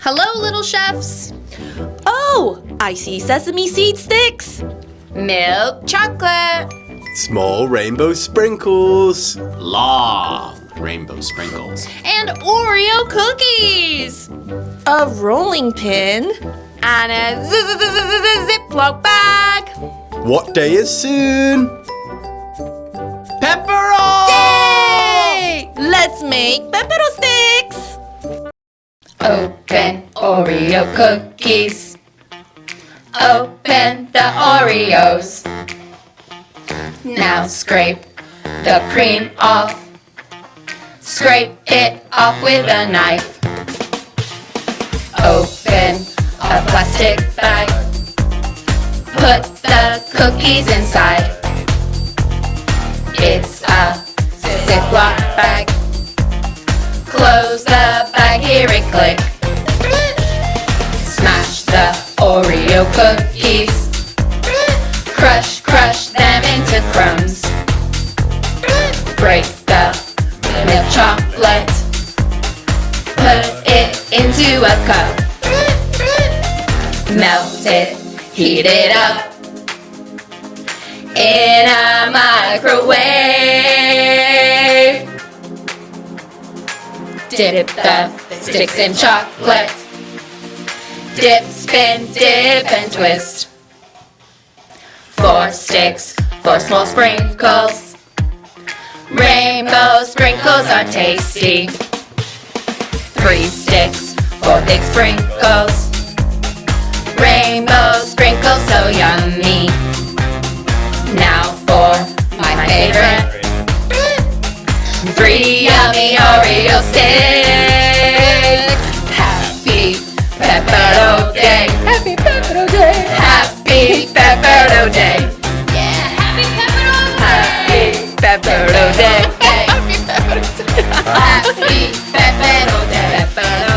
Hello, little chefs. Oh, I see sesame seed sticks. Milk chocolate. Small rainbow sprinkles. Long rainbow sprinkles. And Oreo cookies. A rolling pin. And a Ziploc bag. What day is soon? Pepero! Yay! Let's make pepero sticks. Open Oreo cookies. Open the Oreos. Now scrape the cream off. Scrape it off with a knife. Open a plastic bag. Put the cookies inside. It's a Ziploc bag. Close the bag, hear it click. Smash the Oreo cookies. Crush, crush them into crumbs. Break the milk chocolate. Put it into a cup. Melt it, heat it up. In a microwave. Dip the sticks in chocolate. Dip, spin, dip, and twist. 4 sticks, 4 small sprinkles. Rainbow sprinkles are tasty. 3 sticks, 4 big sprinkles. Rainbow sprinkles so yummy. Now for my favorite. 3 yummy Oreo sticks. Happy Pepero Day. Happy Pepero Day. Happy Pepero Day. Yeah, Happy Pepero Day. Happy Pepero Day. Happy Pepero Day. Happy Pepero Day.